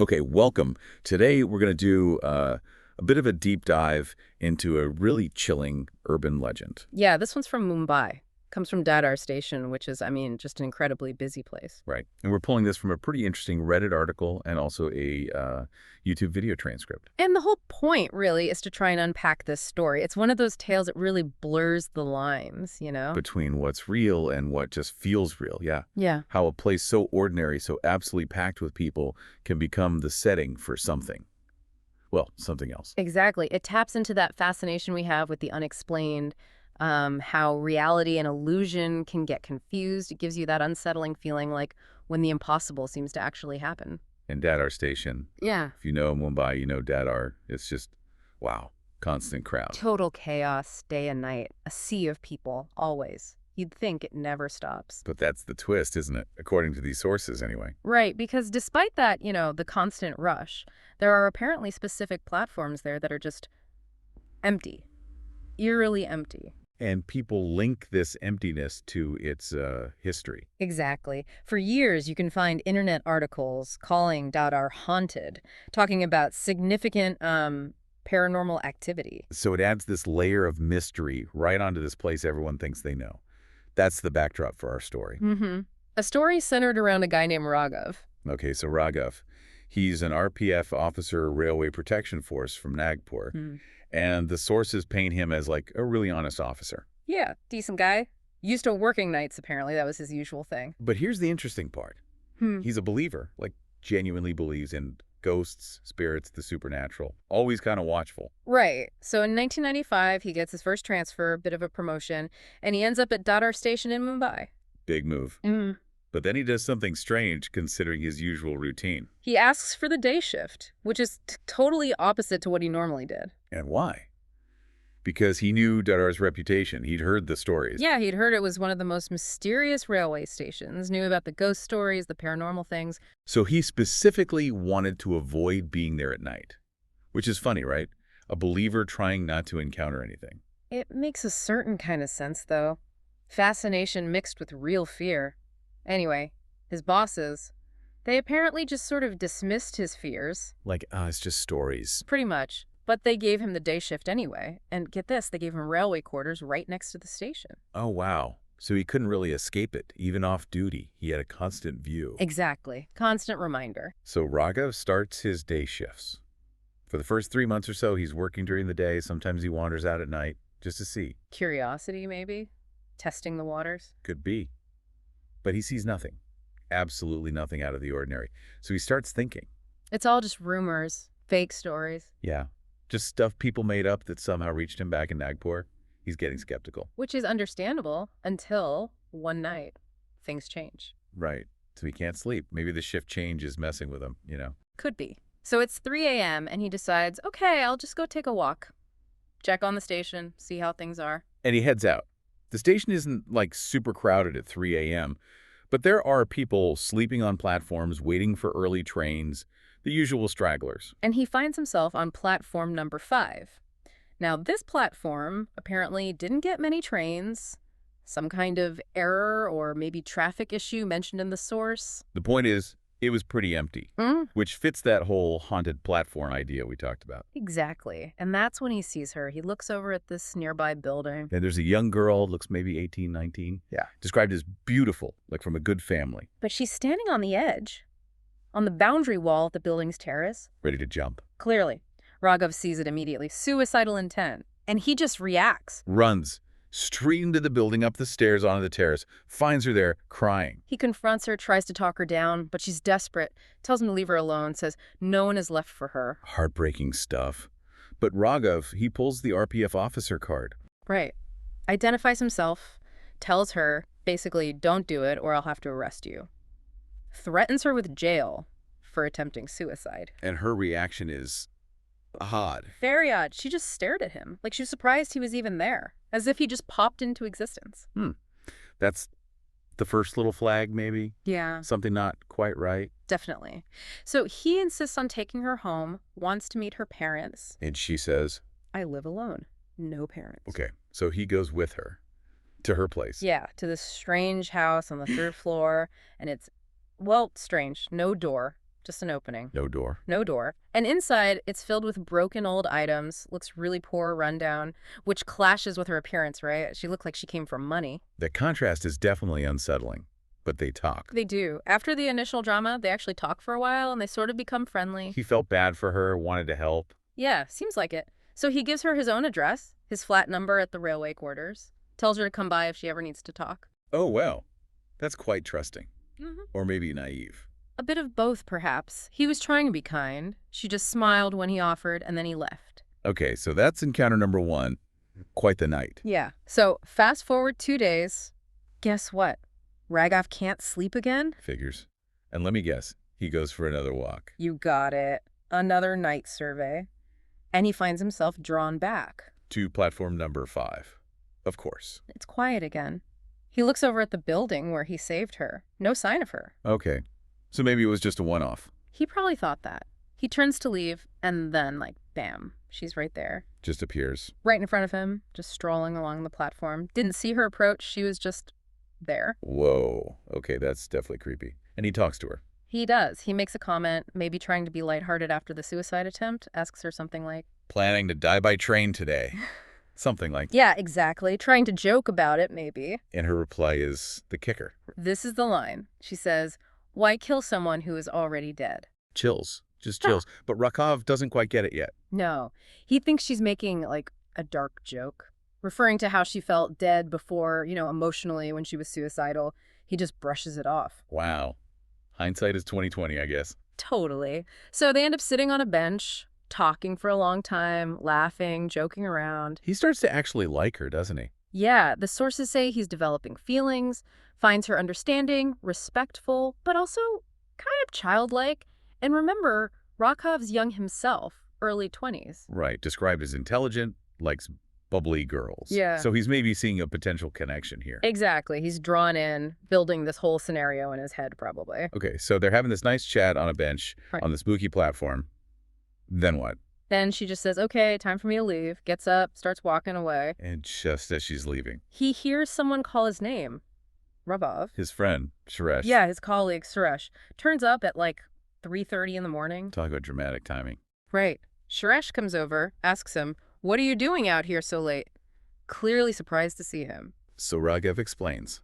Okay, welcome. Today we're going to do a bit of a deep dive into a really chilling urban legend. Yeah, this one's from Mumbai. Comes from Dadar Station, which is, just an incredibly busy place. Right. And we're pulling this from a pretty interesting Reddit article and also a YouTube video transcript. And the whole point, really, is to try and unpack this story. It's one of those tales that really blurs the lines, you know? Between what's real and what just feels real, yeah. Yeah. How a place so ordinary, so absolutely packed with people can become the setting for something. Well, something else. Exactly. It taps into that fascination we have with the unexplained, how reality and illusion can get confused. It gives you that unsettling feeling like when the impossible seems to actually happen. And Dadar Station, Yeah. if you know Mumbai, you know Dadar. It's just, wow, constant crowd. Total chaos, day and night. A sea of people, always. You'd think it never stops. But that's the twist, isn't it? According to these sources, anyway. Right, because despite that, the constant rush, there are apparently specific platforms there that are just empty, eerily empty. And people link this emptiness to its history. Exactly. For years, you can find internet articles calling Dadar haunted, talking about significant paranormal activity. So it adds this layer of mystery right onto this place everyone thinks they know. That's the backdrop for our story. Mm-hmm. A story centered around a guy named Raghav. Okay, so Raghav, he's an RPF officer, Railway Protection Force from Nagpur. And the sources paint him as like a really honest officer. Yeah, decent guy. Used to working nights, apparently. That was his usual thing. But here's the interesting part. He's a believer, like genuinely believes in ghosts, spirits, the supernatural. Always kind of watchful. Right. So in 1995, he gets his first transfer, a bit of a promotion, and he ends up at Dadar Station in Mumbai. Big move. But then he does something strange considering his usual routine. He asks for the day shift, which is totally opposite to what he normally did. And why? Because he knew Dadar's reputation. He'd heard the stories. Yeah, he'd heard it was one of the most mysterious railway stations, knew about the ghost stories, the paranormal things. So he specifically wanted to avoid being there at night. Which is funny, right? A believer trying not to encounter anything. It makes a certain kind of sense, though. Fascination mixed with real fear. Anyway, his bosses, they apparently just sort of dismissed his fears. Like, it's just stories. Pretty much. But they gave him the day shift anyway. And get this, they gave him railway quarters right next to the station. Oh, wow. So he couldn't really escape it, even off duty. He had a constant view. Exactly. Constant reminder. So Raghav starts his day shifts. For the first 3 months or so, he's working during the day. Sometimes he wanders out at night just to see. Curiosity, maybe? Testing the waters? Could be. But he sees nothing. Absolutely nothing out of the ordinary. So he starts thinking. It's all just rumors, fake stories. Yeah. Just stuff people made up that somehow reached him back in Nagpur. He's getting skeptical. Which is understandable until one night things change. Right. So he can't sleep. Maybe the shift change is messing with him, you know. Could be. So it's 3 a.m. and he decides, okay, I'll just go take a walk. Check on the station, see how things are. And he heads out. The station isn't like super crowded at 3 a.m., but there are people sleeping on platforms, waiting for early trains, the usual stragglers. And he finds himself on platform number 5. Now, this platform apparently didn't get many trains, some kind of error or maybe traffic issue mentioned in the source. The point is, it was pretty empty, which fits that whole haunted platform idea we talked about. Exactly. And that's when he sees her. He looks over at this nearby building. And there's a young girl, looks maybe 18, 19. Yeah. Described as beautiful, like from a good family. But she's standing on the edge, on the boundary wall of the building's terrace. Ready to jump. Clearly. Raghav sees it immediately. Suicidal intent. And he just reacts. Runs straight into the building, up the stairs, onto the terrace, finds her there, crying. He confronts her, tries to talk her down, but she's desperate, tells him to leave her alone, says no one is left for her. Heartbreaking stuff. But Raghav, he pulls the RPF officer card. Right. Identifies himself, tells her, basically, don't do it or I'll have to arrest you. Threatens her with jail for attempting suicide. And her reaction is odd. Very odd. She just stared at him, like she was surprised he was even there, as if he just popped into existence. That's the first little flag, maybe? Yeah. Something not quite right. Definitely. So he insists on taking her home, wants to meet her parents. And she says, I live alone. No parents. okay, so he goes with her to her place. Yeah, to this strange house on the 3rd floor, and it's, well, strange. No door. just an opening. No door. No door. And inside, it's filled with broken old items, looks really poor, rundown, which clashes with her appearance, right? She looked like she came from money. The contrast is definitely unsettling, but they talk. They do. After the initial drama, they actually talk for a while, and they sort of become friendly. He felt bad for her, wanted to help. Yeah, seems like it. So he gives her his own address, his flat number at the railway quarters, tells her to come by if she ever needs to talk. Oh, well, that's quite trusting. Mm-hmm. Or maybe naive. A bit of both, perhaps. He was trying to be kind. She just smiled when he offered, and then he left. Okay, so that's encounter number 1. Quite the night. Yeah. So fast forward 2 days. Guess what? Raghav can't sleep again? Figures. And let me guess, he goes for another walk. You got it. Another night survey. And he finds himself drawn back. To platform number 5. Of course. It's quiet again. He looks over at the building where he saved her. No sign of her. Okay. So maybe it was just a one-off. He probably thought that. He turns to leave, and then, bam, she's right there. Just appears. Right in front of him, just strolling along the platform. Didn't see her approach. She was just there. Whoa. Okay, that's definitely creepy. And he talks to her. He does. He makes a comment, maybe trying to be lighthearted after the suicide attempt, asks her something like, Planning to die by train today. Something like. Yeah, exactly. Trying to joke about it, maybe. And her reply is the kicker. This is the line. She says, "Why kill someone who is already dead?" Chills. Just chills. But Raghav doesn't quite get it yet. No. He thinks she's making, a dark joke, referring to how she felt dead before, emotionally when she was suicidal. He just brushes it off. Wow. Hindsight is 20/20, I guess. Totally. So they end up sitting on a bench, talking for a long time, laughing, joking around. He starts to actually like her, doesn't he? Yeah, the sources say he's developing feelings, finds her understanding, respectful, but also kind of childlike. And remember, Raghav's young himself, early 20s. Right. Described as intelligent, likes bubbly girls. Yeah. So he's maybe seeing a potential connection here. Exactly. He's drawn in, building this whole scenario in his head, probably. Okay, so they're having this nice chat on a bench Right. on the spooky platform. Then what? Then she just says, okay, time for me to leave, gets up, starts walking away. And just as she's leaving, He hears someone call his name, Raghav. his friend, Suresh. Yeah, his colleague, Suresh, turns up at 3:30 in the morning. Talk about dramatic timing. Right. Suresh comes over, asks him, "What are you doing out here so late?" Clearly surprised to see him. So Raghav explains.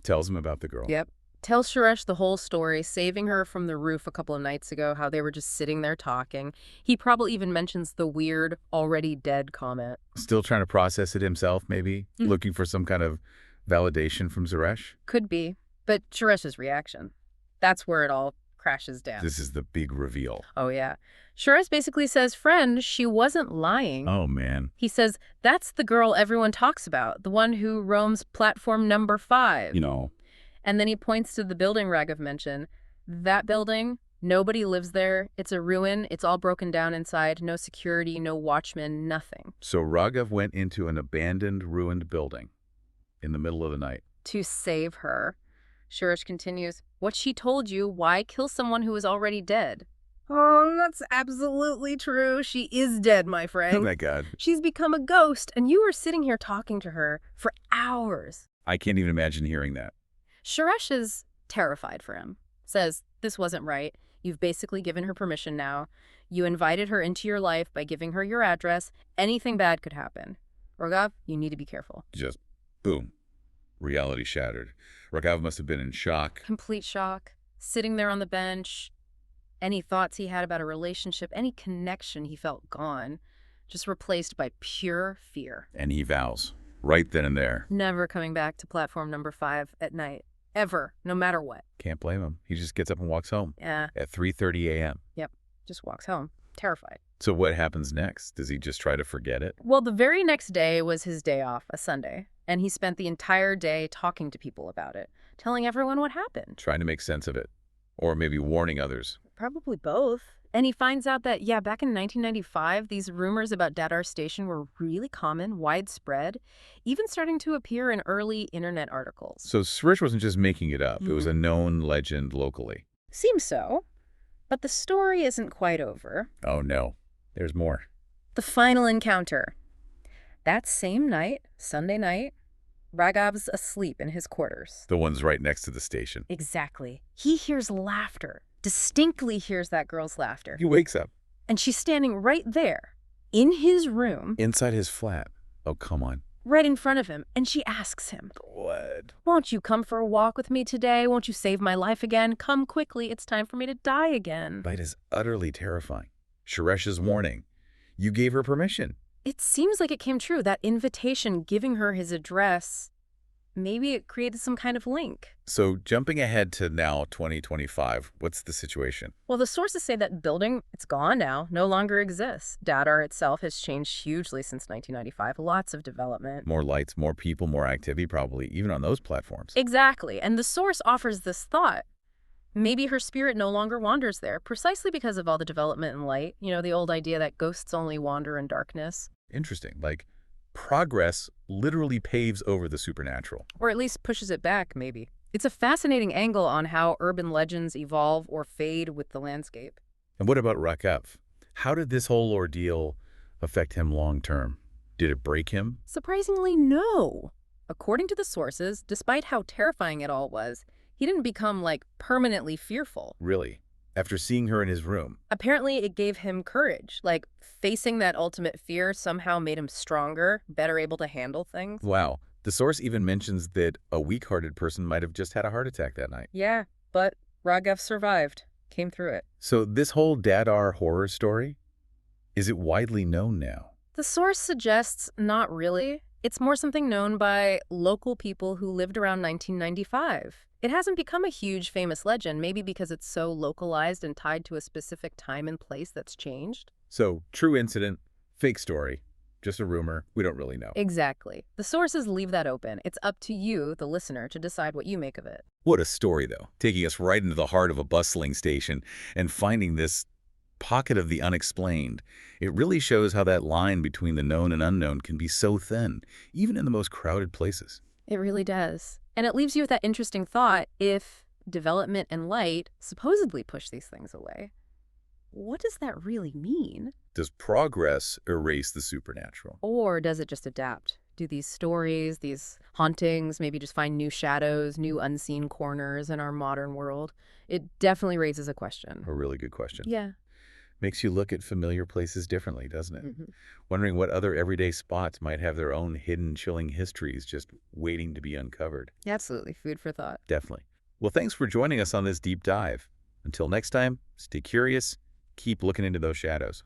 Tells him about the girl. Yep. Tells Suresh the whole story, saving her from the roof a couple of nights ago, how they were just sitting there talking. He probably even mentions the weird, already dead comment. Still trying to process it himself, maybe? Mhm. Looking for some kind of validation from Suresh? Could be. But Suresh's reaction. That's where it all crashes down. This is the big reveal. Oh, yeah. Suresh basically says, friend, she wasn't lying. Oh, man. He says, that's the girl everyone talks about, the one who roams platform number 5. And then he points to the building Raghav mentioned. That building, nobody lives there. It's a ruin. It's all broken down inside. No security, no watchmen, nothing. So Raghav went into an abandoned, ruined building in the middle of the night. To save her. Suresh continues, what she told you, why kill someone who is already dead? Oh, that's absolutely true. She is dead, my Oh, friend. my God. She's become a ghost, and you were sitting here talking to her for hours. I can't even imagine hearing that. Suresh is terrified for him. Says, this wasn't right. You've basically given her permission now. You invited her into your life by giving her your address. Anything bad could happen. Raghav, you need to be careful. Just boom. Reality shattered. Raghav must have been in shock. Complete shock. Sitting there on the bench. Any thoughts he had about a relationship, any connection he felt gone. Just replaced by pure fear. And he vows, right then and there. Never coming back to platform number 5 at night. Ever. No matter what. Can't blame him. He just gets up and walks home Yeah. at 3:30 a.m. Just walks home. Terrified. So what happens next? Does he just try to forget it? Well, the very next day was his day off, a Sunday, and he spent the entire day talking to people about it, telling everyone what happened. Trying to make sense of it? Or maybe warning others? Probably both. And he finds out that, yeah, back in 1995, these rumors about Dadar Station were really common, widespread, even starting to appear in early internet articles. So Suresh wasn't just making it up. It was a known legend locally. Seems so. But the story isn't quite over. Oh, no. There's more. The final encounter. That same night, Sunday night, Raghav's asleep in his quarters. The one's right next to the station. Exactly. He hears laughter, distinctly hears that girl's laughter. He wakes up. And she's standing right there, in his room, Inside his flat. Oh, come on. right in front of him, and she asks him, What? "Won't you come for a walk with me today? Won't you save my life again? Come quickly, it's time for me to die again." That is utterly terrifying. Sharesh's warning. You gave her permission. It seems like it came true, that invitation giving her his address. Maybe it created some kind of link. So jumping ahead to now 2025, what's the situation? Well, the sources say that building, it's gone now, no longer exists. Dadar itself has changed hugely since 1995. Lots of development. More lights, more people, more activity probably, even on those platforms. Exactly. And the source offers this thought. Maybe her spirit no longer wanders there, precisely because of all the development and light. You know, the old idea that ghosts only wander in darkness. Interesting. Like, progress literally paves over the supernatural. Or at least pushes it back, maybe. It's a fascinating angle on how urban legends evolve or fade with the landscape. And what about Rakav? How did this whole ordeal affect him long term? Did it break him? Surprisingly, no. According to the sources, despite how terrifying it all was, he didn't become, like, permanently fearful. Really? After seeing her in his room? Apparently, it gave him courage. Like, facing that ultimate fear somehow made him stronger, better able to handle things. Wow. The source even mentions that a weak-hearted person might have just had a heart attack that night. Yeah, but Ragav survived, came through it. So this whole Dadar horror story, is it widely known now? The source suggests not really. It's more something known by local people who lived around 1995. It hasn't become a huge famous legend, maybe because it's so localized and tied to a specific time and place that's changed. So, true incident, fake story, just a rumor, we don't really know. Exactly. The sources leave that open. It's up to you, the listener, to decide what you make of it. What a story, though, taking us right into the heart of a bustling station and finding this pocket of the unexplained. It really shows how that line between the known and unknown can be so thin, even in the most crowded places. It really does. And it leaves you with that interesting thought: if development and light supposedly push these things away, what does that really mean? Does progress erase the supernatural? Or does it just adapt? Do these stories, these hauntings, maybe just find new shadows, new unseen corners in our modern world? It definitely raises a question. A really good question. Yeah. Makes you look at familiar places differently, doesn't it? Mm-hmm. Wondering what other everyday spots might have their own hidden, chilling histories just waiting to be uncovered. Absolutely. Food for thought. Definitely. Well, thanks for joining us on this deep dive. Until next time, stay curious, keep looking into those shadows.